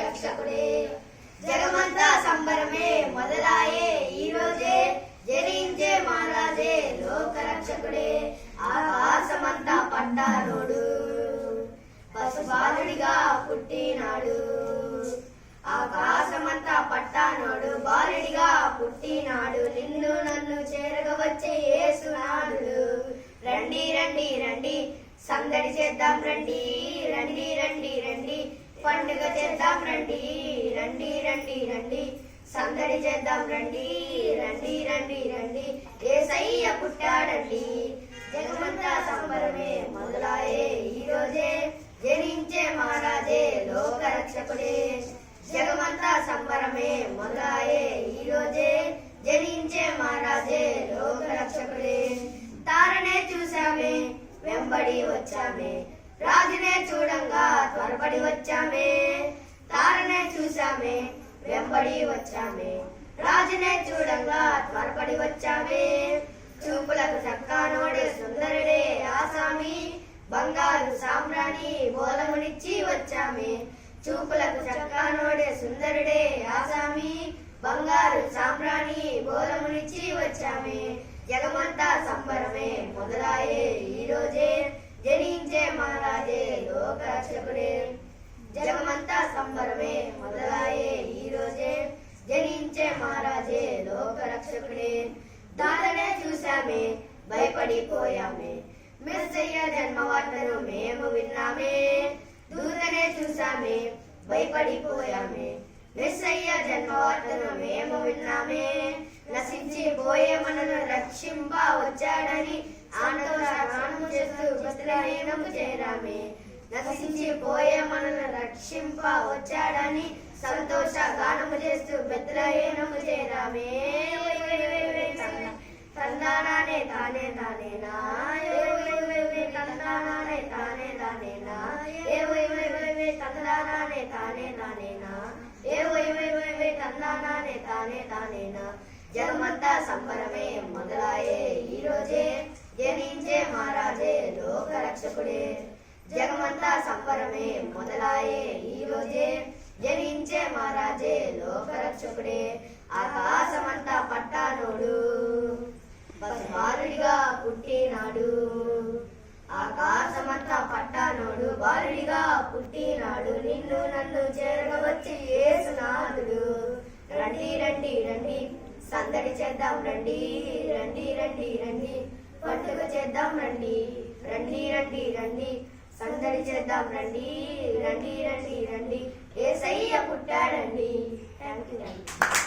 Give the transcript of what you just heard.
రక్షకుడే జగమంతా సంబరమే మొదలాయే ఈ రోజే జనించే మహారాజే లోక రక్షకుడే ఆకాశమంతా పట్టానోడు పశుబాలుడిగా పుట్టినాడు ఆకాశమంతా పట్టానోడు బాలుడిగా పుట్టినాడు నిన్ను నన్ను చేరగ వచ్చే యేసునాథుడు రండి రండి రండి సందడి చేద్దాం రండి రండి రండి రండి పండుగ చేద్దాం రండి రండి రండి రండి సందడి చేద్దాం రండి రండి రండి రండి యేసయ్య పుట్టాడండి జగమంతా సంబరమే మొదలాయే ఈ రోజే జనించే మహారాజే లోక రక్షకుడే జగమంతా సంబరమే మొదలాయే ఈ రోజే జనించే మహారాజే లోక రక్షకుడే తారనే చూసామే వెంబడి వచ్చామే రాజునే చూడంగా త్వరపడి వచ్చామే తారనే చూసామే వెంబడి వచ్చామే రాజునే చూడంగా త్వరపడి వచ్చామే చూపులకు చక్కానోడే సుందరుడే ఆసామి బంగారు సామ్రాణి బోలమునిచ్చి వచ్చామే చూపులకు చక్కానోడే సుందరుడే ఆసామి బంగారు సామ్రాణి బోలమునిచ్చి వచ్చామే జగమంతా సంబరమే మొదలాయే ఈ రోజే జనించే మహారాజే లోక రక్షకుడే జగమంతా సంబరమే మొదలాయే ఈ రోజే జనించే మహారాజే లోక రక్షకుడే దాతనే చూసామే భయపడిపోయామే మెస్సయ్య జన్మవార్తను మేము విన్నామే దూతనే చూసామే భయపడిపోయామే మెస్సయ్య జన్మవార్తను మేము విన్నామే నశించిపోయే మనను రక్షింప వచ్చాడని ఆనందము చేస్తూ బెత్లెహేముకు చేరామే నశించిపోయే మనను రక్షింప వచ్చాడని సంతోష గానము చేస్తూ బెత్లెహేముకు చేరామే తందానానే తానే తానేనా తందానానే తానే తానేనా తందానానే తానే తానేనా తందానానే తానే తానేనా జగమంతా సంబరమే మొదలాయే ఈ రోజే జనించే మహారాజే లోక రక్షకుడే జగమంతా సంబరమే మొదలాయే ఈ రోజే జనించే మహారాజే లోక రక్షకుడే ఆకాశమంతా పట్టానోడు బాలుడిగా పుట్టినాడు ఆకాశమంతా పట్టానోడు బాలుడిగా పుట్టినాడు నిన్ను నన్ను చేరగ వచ్చి యేసునాథుడు రండి రండి రండి సందడి చేద్దాం రండి రండి రండి రండి పండుగ చేద్దాం రండి రండి రండి రండి సందడి చేద్దాం రండి రండి రండి రండి యేసయ్య పుట్టాడండి థ్యాంక్ యూ.